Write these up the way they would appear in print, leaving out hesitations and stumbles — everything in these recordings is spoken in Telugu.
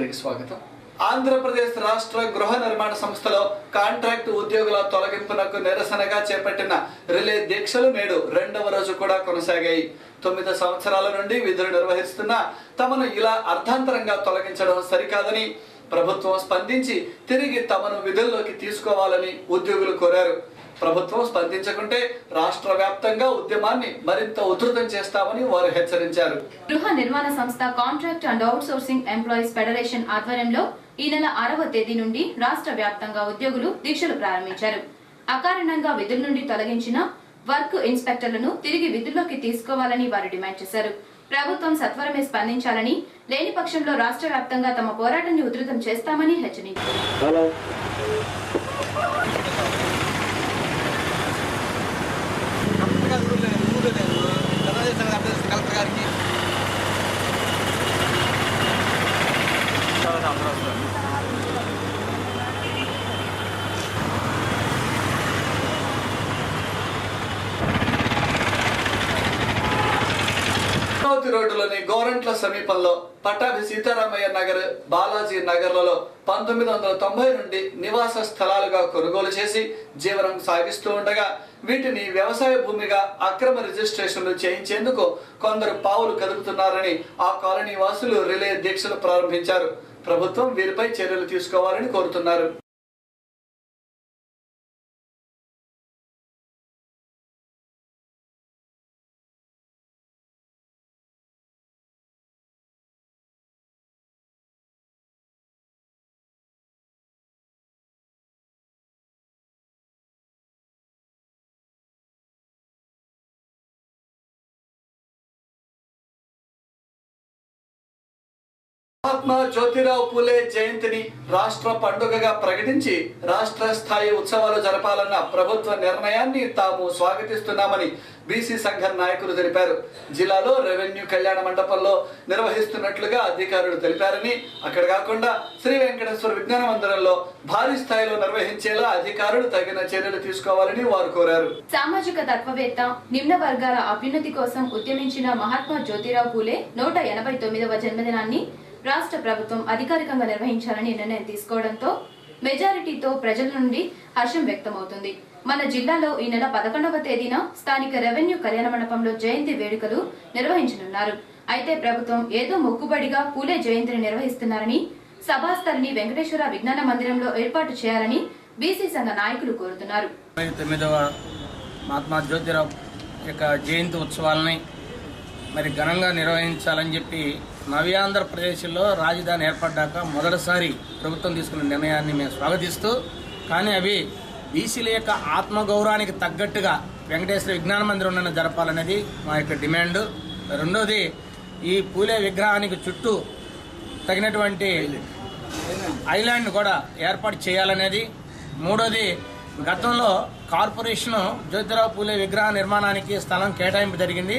తిరిగి స్వాగతం. ఆంధ్రప్రదేశ్ రాష్ట్ర గృహ నిర్మాణ సంస్థలో కాంట్రాక్ట్ ఉద్యోగుల తొలగింపునకు నిరసనగా చేపట్టిన రిలే దీక్షలు నేడు రెండవ రోజు కూడా కొనసాగాయి. 9 సంవత్సరాల నుండి విధులు నిర్వహిస్తున్న తమను ఇలా అర్ధాంతరంగా తొలగించడం సరికాదని ప్రభుత్వం స్పందించి తిరిగి తమను విధుల్లోకి తీసుకోవాలని ఉద్యోగులు కోరారు. ప్రభుత్వం స్పందించకుంటే రాష్ట్ర వ్యాప్తంగా ఉద్యమాన్ని మరింత ఉధృతం చేస్తామని వారు హెచ్చరించారు. గృహ నిర్మాణ సంస్థ contract and out sourcing employees federation ఆధ్వర్యంలో ఈ నెల 6వ తేదీ నుండి రాష్ట్ర వ్యాప్తంగా ఉద్యోగులు దీక్షలు ప్రారంభించారు. అకారణంగా విధుల నుండి తొలగించిన వర్క్ ఇన్స్పెక్టర్లను తిరిగి విధుల్లోకి తీసుకోవాలని వారు డిమాండ్ చేశారు. ప్రభుత్వం సత్వరమే స్పందించాలని, లేని పక్షంలో రాష్ట్ర వ్యాప్తంగా తమ పోరాటాన్ని ఉధృతం చేస్తామని హెచ్చరించారు. రోడ్డులోని గోరంట్ల సమీపంలో పట్టాభి సీతారామయ్య నగర్, బాలాజీ నగర్లలో 1990 నుండి నివాస స్థలాలుగా కొనుగోలు చేసి జీవనం సాగిస్తూ ఉండగా వీటిని వ్యవసాయ భూమిగా అక్రమ రిజిస్ట్రేషన్లు చేయించేందుకు కొందరు పావులు కదుపుతున్నారని ఆ కాలనీ వాసులు రిలే దీక్షలు ప్రారంభించారు. ప్రభుత్వం వీరిపై చర్యలు తీసుకోవాలని కోరుతున్నారు. మహాత్మా జ్యోతిరావు పూలే జయంతిని రాష్ట్ర పండుగగా ప్రకటించి రాష్ట్ర స్థాయి ఉత్సవాలు జరపాలన్న ప్రభుత్వ నిర్ణయాన్ని తాము స్వాగతిస్తున్నామని బీసీ సంఘం నాయకులు తెలిపారు. జిల్లాలో రెవెన్యూ కళ్యాణ మండపంలో నిర్వహిస్తున్నట్లుగా అధికారులు తెలిపారని, అక్కడ కాకుండా శ్రీ వెంకటేశ్వర విజ్ఞాన మందిరంలో భారీ స్థాయిలో నిర్వహించేలా అధికారులు తగిన చర్యలు తీసుకోవాలని వారు కోరారు. సామాజిక తత్వవేత్త, నిమ్న వర్గాల అభ్యున్నతి కోసం ఉద్యమించిన మహాత్మా జ్యోతిరావు పూలే 189వ జన్మదినాన్ని రాష్ట్ర ప్రభుత్వం అధికారికంగా నిర్వహించాలని నిర్ణయం తీసుకోవడంతో మెజారిటీతో ప్రజల నుండి హర్షం వ్యక్తమవుతుంది. మన జిల్లాలో ఈ నెల 11వ తేదీన స్థానిక రెవెన్యూ కళ్యాణ మండపంలో జయంతి వేడుకలు నిర్వహించనున్నారు. అయితే ప్రభుత్వం ఏదో మొక్కుబడిగా పూలే జయంతిని నిర్వహిస్తున్నారని, సభాస్థలిని వెంకటేశ్వర విజ్ఞాన మందిరంలో ఏర్పాటు చేయాలని బీసీ సంఘ నాయకులు కోరుతున్నారు. 9వ మహాత్మా జ్యోతిరావు యొక్క జయంతి ఉత్సవాలని మరి ఘనంగా నిర్వహించాలని చెప్పి నవ్యాంధ్రప్రదేశ్లో రాజధాని ఏర్పడ్డాక మొదటిసారి ప్రభుత్వం తీసుకున్న నిర్ణయాన్ని మేము స్వాగతిస్తూ, కానీ అవి బీసీల యొక్క ఆత్మగౌరవానికి తగ్గట్టుగా వెంకటేశ్వర విజ్ఞాన మందిరం జరపాలనేది మా యొక్క డిమాండ్. రెండోది, ఈ పూలే విగ్రహానికి చుట్టూ తగినటువంటి ఐలాండ్ కూడా ఏర్పాటు చేయాలనేది. మూడోది, గతంలో కార్పొరేషను జ్యోతిరావు పూలే విగ్రహ నిర్మాణానికి స్థలం కేటాయింపు జరిగింది.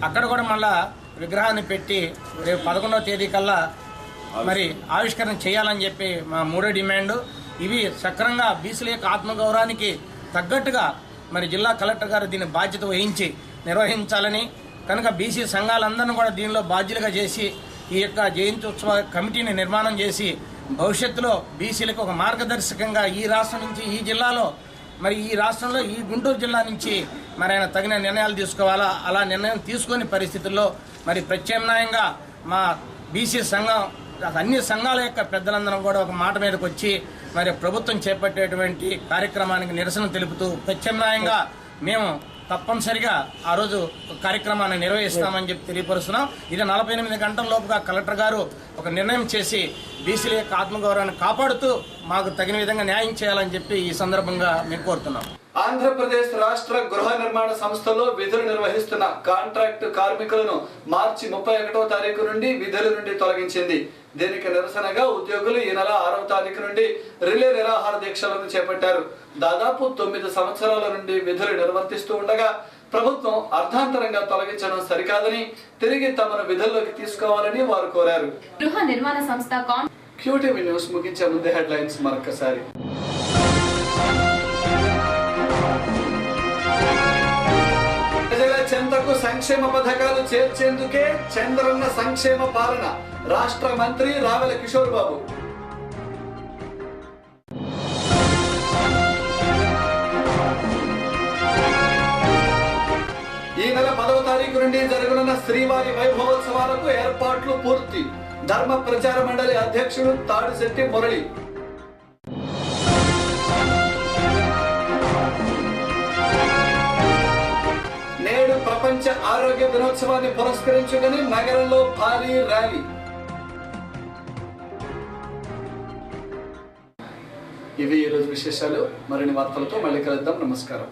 అక్కడ కూడా మళ్ళా విగ్రహాన్ని పెట్టి రేపు 11వ తేదీ కల్లా మరి ఆవిష్కరణ చేయాలని చెప్పి మా మూడో డిమాండ్. ఇవి సక్రంగా బీసీల యొక్క ఆత్మగౌరవానికి తగ్గట్టుగా మరి జిల్లా కలెక్టర్ గారు దీన్ని బాధ్యత వహించి నిర్వహించాలని, కనుక బీసీ సంఘాలందరినీ కూడా దీనిలో బాధ్యులుగా చేసి ఈ యొక్క జయంతి ఉత్సవ కమిటీని నిర్మాణం చేసి భవిష్యత్తులో బీసీలకు ఒక మార్గదర్శకంగా ఈ రాష్ట్రం నుంచి, ఈ జిల్లాలో మరి ఈ రాష్ట్రంలో ఈ గుంటూరు జిల్లా నుంచి మరి ఆయన తగిన నిర్ణయాలు తీసుకోవాలా. అలా నిర్ణయం తీసుకునే పరిస్థితుల్లో మరి ప్రత్యామ్నాయంగా మా బీసీ సంఘం, అన్ని సంఘాల యొక్క పెద్దలందరం కూడా ఒక మాట మీదకి వచ్చి మరి ప్రభుత్వం చేపట్టేటువంటి కార్యక్రమానికి నిరసన తెలుపుతూ ప్రత్యామ్నాయంగా మేము తప్పనిసరిగా ఆ రోజు కార్యక్రమాన్ని నిర్వహిస్తామని చెప్పి తెలియపరుస్తున్నాం. ఇది 48 గంటల లోపుగా కలెక్టర్ గారు ఒక నిర్ణయం చేసి బీసీల యొక్క ఆత్మగౌరవాన్ని కాపాడుతూ మాకు తగిన విధంగా న్యాయం చేయాలని చెప్పి ఈ సందర్భంగా మేము కోరుతున్నాం. ఆంధ్రప్రదేశ్ రాష్ట్ర గృహ నిర్మాణ సంస్థలో విధులు నిర్వహిస్తున్న కాంట్రాక్టు కార్మికులను మార్చి 31వ తారీఖు నుండి విధుల నుండి తొలగించింది. దీనికి నిరసనగా ఉద్యోగులు ఈ నెల 6వ తారీఖు నుండి రిలే నిరాహార దీక్షలను చేపట్టారు. దాదాపు 9 సంవత్సరాల నుండి విధులు నిర్వర్తిస్తూ ఉండగా ప్రభుత్వం అర్ధాంతరంగా తొలగించడం సరికాదని, తిరిగి తమను విధుల్లోకి తీసుకోవాలని వారు కోరారు. గృహ నిర్మాణ సంస్థ క్యూటీవీ న్యూస్ ముగించే ముందే హెడ్లైన్స్ మరొకసారి. ప్రజల చెంతకు సంఘ సంక్షేమ పథకాలు చేర్చేందుకే చంద్రన్న సంక్షేమ పాలన రాష్ట్ర మంత్రి రావెల కిషోర్ బాబు. ఈ నెల 10వ తారీఖు నుండి జరగనున్న శ్రీవారి వైభవోత్సవాలకు ఏర్పాట్లు పూర్తి. ధర్మ ప్రచార మండలి అధ్యక్షుడు తాడిశెట్టి మురళి. నేడు ప్రపంచ ఆరోగ్య దినోత్సవాన్ని పురస్కరించుకుని నగరంలో భారీ ర్యాలీ. ఇవి ఈరోజు విశేషాలు. మరిన్ని వార్తలతో మళ్ళీ కలుద్దాం. నమస్కారం.